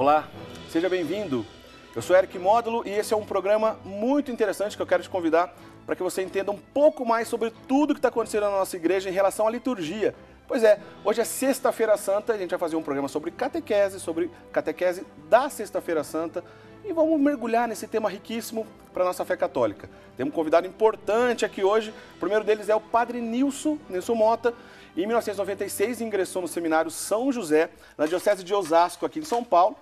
Olá, seja bem-vindo. Eu sou Eric Módulo e esse é um programa muito interessante que eu quero te convidar para que você entenda um pouco mais sobre tudo que está acontecendo na nossa igreja em relação à liturgia. Pois é, hoje é Sexta-feira Santa, a gente vai fazer um programa sobre catequese da Sexta-feira Santa e vamos mergulhar nesse tema riquíssimo para a nossa fé católica. Temos um convidado importante aqui hoje, o primeiro deles é o Padre Nilson Mota. Em 1996 ingressou no Seminário São José, na Diocese de Osasco, aqui em São Paulo,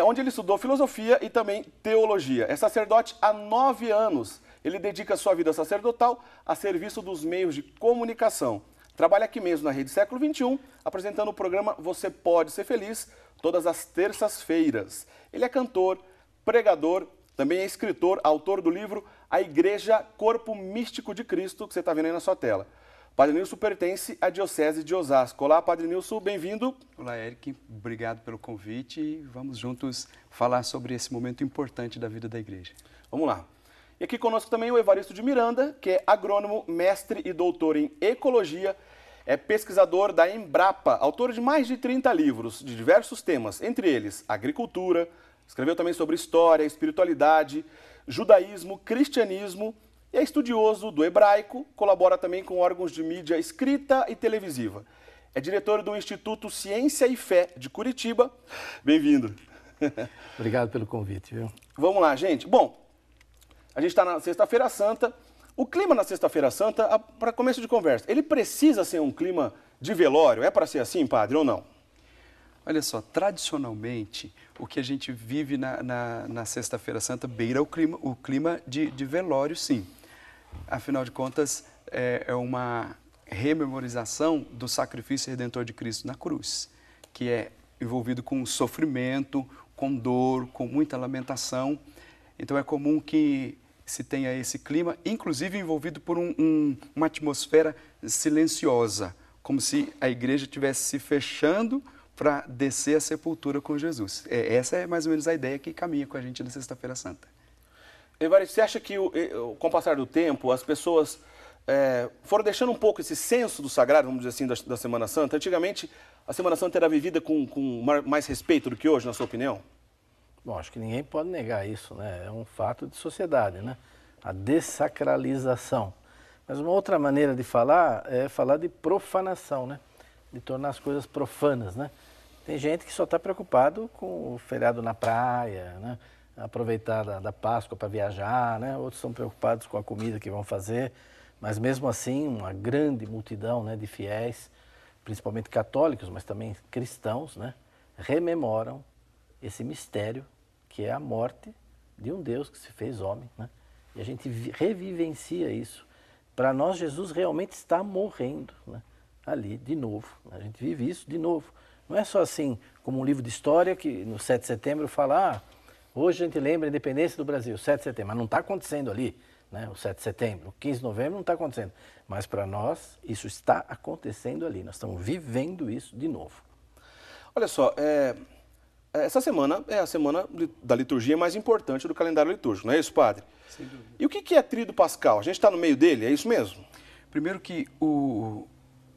onde ele estudou filosofia e também teologia. É sacerdote há 9 anos. Ele dedica sua vida sacerdotal a serviço dos meios de comunicação. Trabalha aqui mesmo na Rede Século XXI, apresentando o programa Você Pode Ser Feliz, todas as terças-feiras. Ele é cantor, pregador, também é escritor, autor do livro A Igreja Corpo Místico de Cristo, que você está vendo aí na sua tela. Padre Nilson pertence à Diocese de Osasco. Olá, Padre Nilson, bem-vindo. Olá, Eric. Obrigado pelo convite e vamos juntos falar sobre esse momento importante da vida da igreja. Vamos lá. E aqui conosco também o Evaristo de Miranda, que é agrônomo, mestre e doutor em ecologia, é pesquisador da Embrapa, autor de mais de 30 livros de diversos temas, entre eles agricultura, escreveu também sobre história, espiritualidade, judaísmo, cristianismo, e é estudioso do hebraico, colabora também com órgãos de mídia escrita e televisiva. É diretor do Instituto Ciência e Fé de Curitiba. Bem-vindo. Obrigado pelo convite, viu? Vamos lá, gente. Bom, a gente está na Sexta-feira Santa. O clima na Sexta-feira Santa, para começo de conversa, ele precisa ser um clima de velório? É para ser assim, padre, ou não? Olha só, tradicionalmente, o que a gente vive na Sexta-feira Santa beira o clima de velório, sim. Afinal de contas, é uma rememorização do sacrifício redentor de Cristo na cruz, que é envolvido com sofrimento, com dor, com muita lamentação. Então é comum que se tenha esse clima, inclusive envolvido por uma atmosfera silenciosa, como se a igreja estivesse se fechando para descer a sepultura com Jesus. Essa é mais ou menos a ideia que caminha com a gente na Sexta-feira Santa. Evaristo, você acha que com o passar do tempo as pessoas foram deixando um pouco esse senso do sagrado, vamos dizer assim, da Semana Santa? Antigamente a Semana Santa era vivida com mais respeito do que hoje, na sua opinião? Bom, acho que ninguém pode negar isso, né? É um fato de sociedade, né? A dessacralização. Mas uma outra maneira de falar é falar de profanação, né? De tornar as coisas profanas, né? Tem gente que só está preocupado com o feriado na praia, né? Aproveitar da Páscoa para viajar, né? Outros estão preocupados com a comida que vão fazer, mas mesmo assim uma grande multidão, né, de fiéis, principalmente católicos, mas também cristãos, né, rememoram esse mistério que é a morte de um Deus que se fez homem, né? E a gente revivencia isso. Para nós, Jesus realmente está morrendo, né? Ali, de novo. A gente vive isso de novo. Não é só assim, como um livro de história que no 7 de setembro fala, hoje a gente lembra a independência do Brasil, 7 de setembro, mas não está acontecendo ali, né? O 7 de setembro, o 15 de novembro não está acontecendo. Mas para nós, isso está acontecendo ali. Nós estamos vivendo isso de novo. Olha só, essa semana é a semana da liturgia mais importante do calendário litúrgico, não é isso, padre? Sem dúvida. E o que é Tríduo Pascal? A gente está no meio dele, é isso mesmo? Primeiro que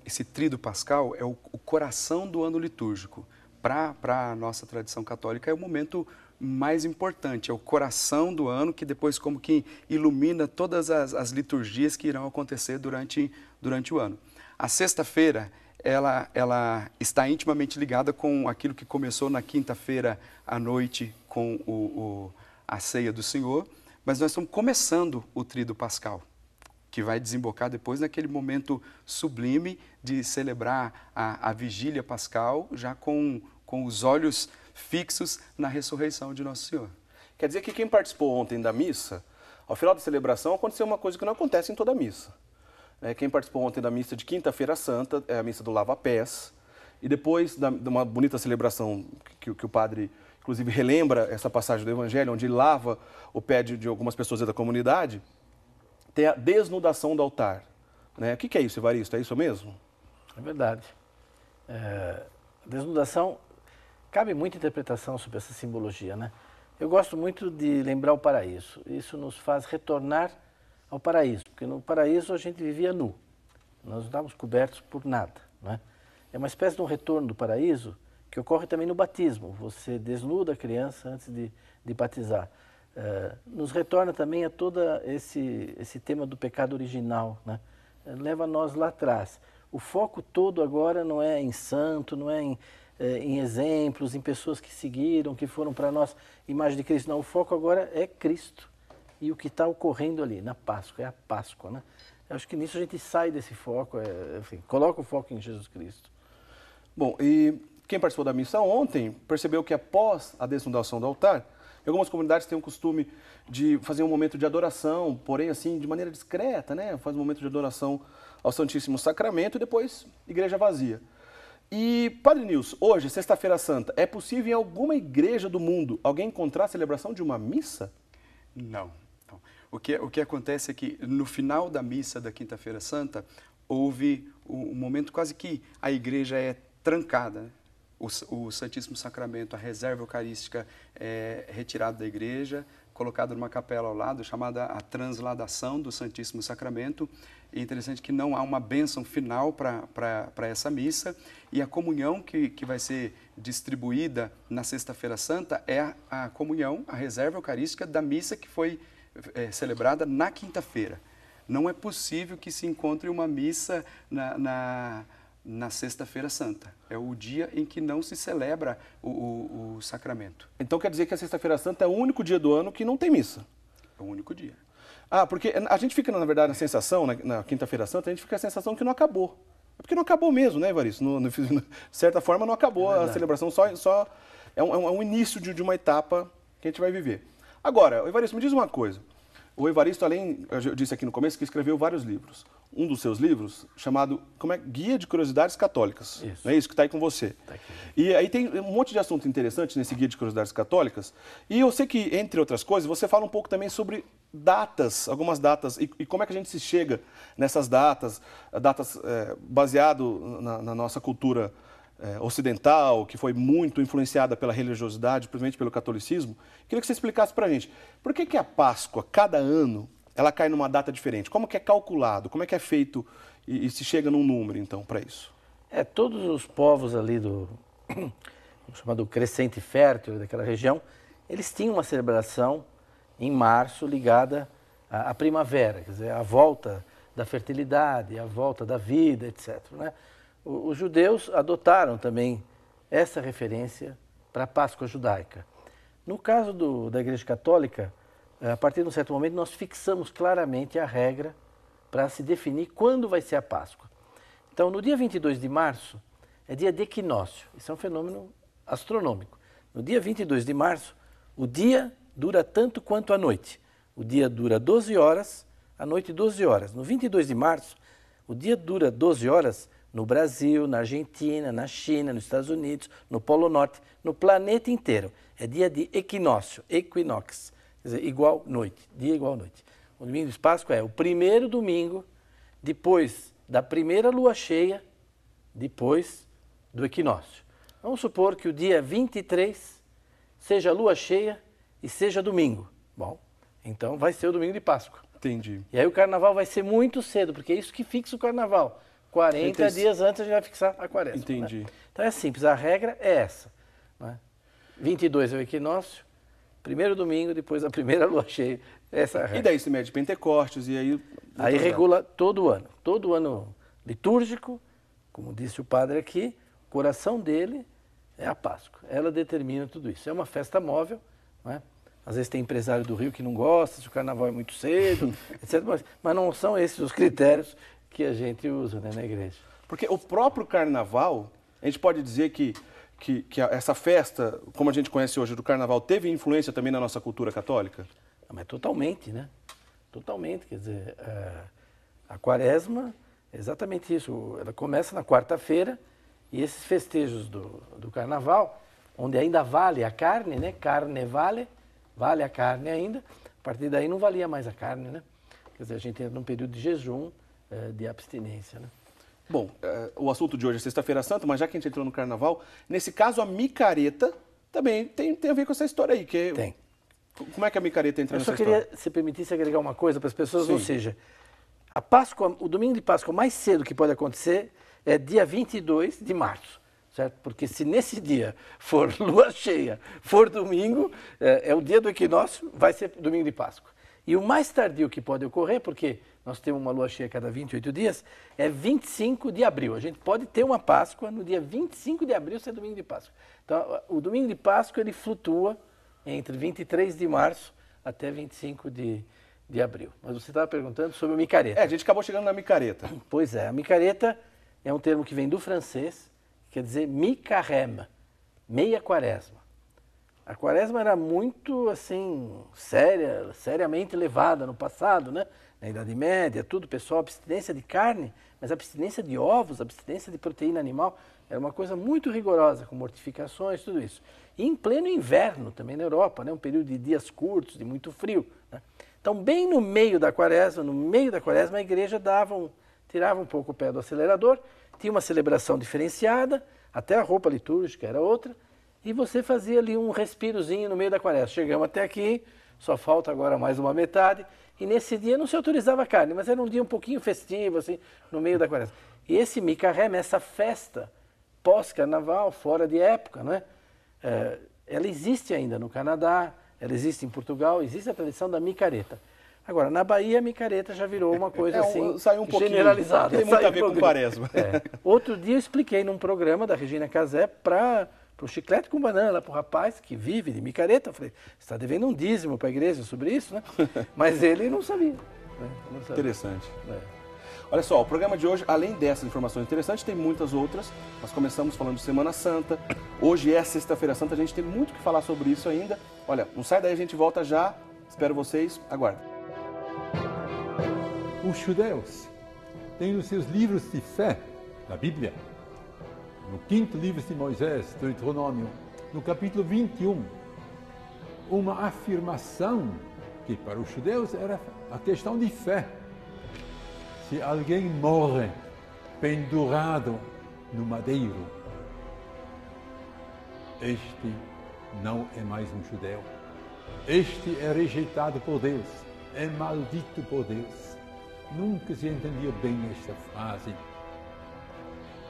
esse Tríduo Pascal é o coração do ano litúrgico. Para a nossa tradição católica é o momento mais importante, é o coração do ano que depois como que ilumina todas as liturgias que irão acontecer durante o ano. A sexta-feira, ela está intimamente ligada com aquilo que começou na quinta-feira à noite com a ceia do Senhor, mas nós estamos começando o Tríduo Pascal, que vai desembocar depois naquele momento sublime de celebrar a vigília pascal, já com os olhos fixos na ressurreição de Nosso Senhor. Quer dizer que quem participou ontem da missa, ao final da celebração, aconteceu uma coisa que não acontece em toda a missa. Quem participou ontem da missa de Quinta-feira Santa, é a missa do Lava-Pés, e depois de uma bonita celebração que o padre, inclusive, relembra essa passagem do Evangelho, onde ele lava o pé de algumas pessoas da comunidade, tem a desnudação do altar. O que é isso, Evaristo? É isso mesmo? É verdade. A desnudação, cabe muita interpretação sobre essa simbologia, né? Eu gosto muito de lembrar o paraíso. Isso nos faz retornar ao paraíso, porque no paraíso a gente vivia nu. Nós não estávamos cobertos por nada, né? É uma espécie de um retorno do paraíso que ocorre também no batismo. Você desnuda a criança antes de batizar. Nos retorna também a todo esse tema do pecado original, né? Leva nós lá atrás. O foco todo agora não é em santo, não é em exemplos, em pessoas que seguiram, que foram para nós imagem de Cristo. Não, o foco agora é Cristo e o que está ocorrendo ali na Páscoa, é a Páscoa, né? Eu acho que nisso a gente sai desse foco, enfim, coloca o foco em Jesus Cristo. Bom, e quem participou da missa ontem percebeu que após a desnudação do altar, algumas comunidades têm o costume de fazer um momento de adoração, porém assim, de maneira discreta, né? Faz um momento de adoração ao Santíssimo Sacramento e depois igreja vazia. E, Padre Nilson, hoje, Sexta-feira Santa, é possível em alguma igreja do mundo alguém encontrar a celebração de uma missa? Não. O que acontece é que no final da missa da Quinta-feira Santa, houve um momento quase que a igreja é trancada, né? O Santíssimo Sacramento, a reserva eucarística é retirado da igreja, colocado numa capela ao lado, chamada a transladação do Santíssimo Sacramento. É interessante que não há uma bênção final para essa missa, e a comunhão que vai ser distribuída na Sexta-feira Santa é a comunhão, a reserva eucarística da missa que foi celebrada na quinta-feira. Não é possível que se encontre uma missa na Sexta-feira Santa. É o dia em que não se celebra o sacramento. Então quer dizer que a Sexta-feira Santa é o único dia do ano que não tem missa? É o único dia. Ah, porque a gente fica, na verdade, na sensação, na Quinta-feira Santa, a gente fica a sensação que não acabou. É porque não acabou mesmo, né, Evaristo? De certa forma, não acabou a celebração, só é um início de uma etapa que a gente vai viver. Agora, Evaristo, me diz uma coisa. O Evaristo, eu disse aqui no começo, que escreveu vários livros. Um dos seus livros, chamado Guia de Curiosidades Católicas. Isso. Não é isso que está aí com você? Tá aqui. E aí tem um monte de assunto interessante nesse Guia de Curiosidades Católicas. E eu sei que, entre outras coisas, você fala um pouco também sobre datas, algumas datas, e como é que a gente se chega nessas datas baseado na nossa cultura ocidental, que foi muito influenciada pela religiosidade, principalmente pelo catolicismo. Queria que você explicasse para a gente, por que a Páscoa, cada ano, ela cai numa data diferente? Como que é calculado? Como é que é feito e se chega num número, então, para isso? Todos os povos ali do chamado Crescente Fértil, daquela região, eles tinham uma celebração em março ligada à primavera, quer dizer, à volta da fertilidade, à volta da vida, etc., né? Os judeus adotaram também essa referência para a Páscoa judaica. No caso da Igreja Católica, a partir de um certo momento, nós fixamos claramente a regra para se definir quando vai ser a Páscoa. Então, no dia 22 de março, é dia de equinócio. Isso é um fenômeno astronômico. No dia 22 de março, o dia dura tanto quanto a noite. O dia dura 12 horas, a noite 12 horas. No 22 de março, o dia dura 12 horas no Brasil, na Argentina, na China, nos Estados Unidos, no Polo Norte, no planeta inteiro. É dia de equinócio, equinox, quer dizer, igual noite, dia igual noite. O domingo de Páscoa é o primeiro domingo depois da primeira lua cheia, depois do equinócio. Vamos supor que o dia 23 seja lua cheia e seja domingo. Bom, então vai ser o domingo de Páscoa. Entendi. E aí o carnaval vai ser muito cedo, porque é isso que fixa o carnaval. 40 dias antes a gente vai fixar a quaresma. Entendi. Né? Então é simples, a regra é essa. Né? 22 é o equinócio, primeiro domingo, depois da primeira lua cheia. Essa é a regra. E daí se mede Pentecostes e aí... Aí regula todo ano litúrgico, como disse o padre aqui, o coração dele é a Páscoa. Ela determina tudo isso. É uma festa móvel, né? Às vezes tem empresário do Rio que não gosta, se o carnaval é muito cedo, etc. Mas não são esses os critérios que a gente usa, né, na igreja. Porque o próprio carnaval, a gente pode dizer que essa festa, como a gente conhece hoje do carnaval, teve influência também na nossa cultura católica? Mas totalmente, né? Totalmente, quer dizer, a quaresma é exatamente isso. Ela começa na quarta-feira e esses festejos do carnaval, onde ainda vale a carne, né? Carne vale a carne ainda. A partir daí não valia mais a carne, né? Quer dizer, a gente entra num período de jejum, de abstinência, né? Bom, o assunto de hoje é Sexta-feira Santa, mas já que a gente entrou no carnaval, nesse caso a micareta também tem a ver com essa história aí. Tem. Como é que a micareta entra nessa história? Eu só queria, se permitisse, agregar uma coisa para as pessoas, Sim. Ou seja, a Páscoa, o domingo de Páscoa mais cedo que pode acontecer é dia 22 de março. certo? Porque se nesse dia for lua cheia, for domingo, é o dia do equinócio, vai ser domingo de Páscoa. E o mais tardio que pode ocorrer, porque nós temos uma lua cheia a cada 28 dias, é 25 de abril. A gente pode ter uma Páscoa no dia 25 de abril, ser domingo de Páscoa. Então, o domingo de Páscoa, ele flutua entre 23 de março até 25 de abril. Mas você estava perguntando sobre a micareta. A gente acabou chegando na micareta. Pois é, a micareta é um termo que vem do francês, que quer dizer mi-carême, meia quaresma. A quaresma era muito, assim, seriamente levada no passado, né? Na Idade Média, tudo, pessoal, abstinência de carne, mas abstinência de ovos, abstinência de proteína animal, era uma coisa muito rigorosa, com mortificações, tudo isso. E em pleno inverno, também na Europa, né? Um período de dias curtos, de muito frio, né? Então, bem no meio da quaresma, a igreja tirava um pouco o pé do acelerador, tinha uma celebração diferenciada, até a roupa litúrgica era outra, e você fazia ali um respirozinho no meio da quaresma. Chegamos até aqui, só falta agora mais uma metade, e nesse dia não se autorizava carne, mas era um dia um pouquinho festivo, assim, no meio da quaresma. E esse mi-carême, essa festa pós-carnaval, fora de época, não é? Ela existe ainda no Canadá, ela existe em Portugal, existe a tradição da micareta. Agora, na Bahia, a micareta já virou uma coisa assim, saiu um pouquinho, generalizada. Tem muito a ver com quaresma. Outro dia eu expliquei num programa da Regina Casé para o chiclete com banana, para o rapaz que vive de micareta. Eu falei, você está devendo um dízimo para a igreja sobre isso, né? Mas ele não sabia. Né? Não sabia. Interessante. Olha só, o programa de hoje, além dessas informações interessantes, tem muitas outras. Nós começamos falando de Semana Santa. Hoje é Sexta-feira Santa, a gente tem muito o que falar sobre isso ainda. Olha, não sai daí, a gente volta já. Espero vocês. Aguardem. Os judeus têm nos seus livros de fé, na Bíblia, no 5º livro de Moisés, Deuteronômio, no capítulo 21, uma afirmação que para os judeus era a questão de fé. Se alguém morre pendurado no madeiro, este não é mais um judeu. Este é rejeitado por Deus, é maldito por Deus. Nunca se entendia bem esta frase.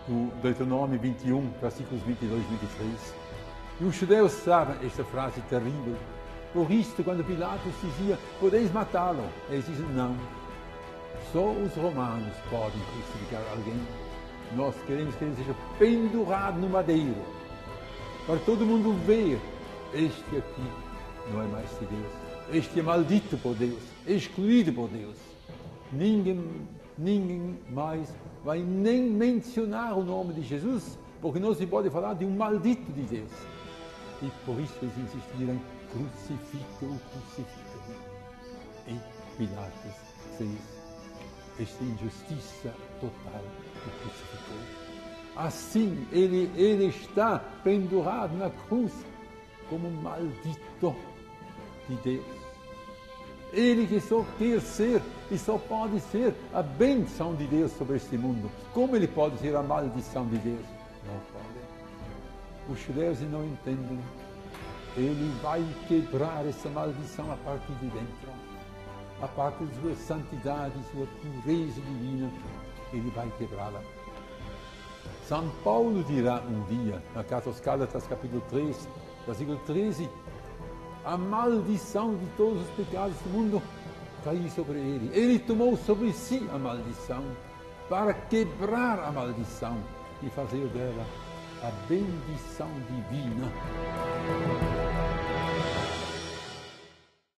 No Deuteronômio 21, versículos 22 e 23. E os judeus sabem esta frase terrível. Por isso, quando Pilatos dizia, podeis matá-lo, eles dizem, não. Só os romanos podem crucificar alguém. Nós queremos que ele seja pendurado no madeiro. Para todo mundo ver, este aqui não é mais de Deus. Este é maldito por Deus, excluído por Deus. Ninguém mais vai nem mencionar o nome de Jesus, porque não se pode falar de um maldito de Deus. E por isso eles insistiram, crucifica-o, crucifica-o. E Pilatos fez esta injustiça total que crucificou. Assim, ele está pendurado na cruz como maldito de Deus. Ele que só quer ser e só pode ser a bênção de Deus sobre este mundo. Como ele pode ser a maldição de Deus? Não pode. Os judeus não entendem. Ele vai quebrar essa maldição a partir de dentro. A partir de sua santidade, sua pureza divina, ele vai quebrá-la. São Paulo dirá um dia, na carta aos Gálatas, capítulo 3, versículo 13, a maldição de todos os pecados do mundo caiu sobre ele. Ele tomou sobre si a maldição para quebrar a maldição e fazer dela a bendição divina.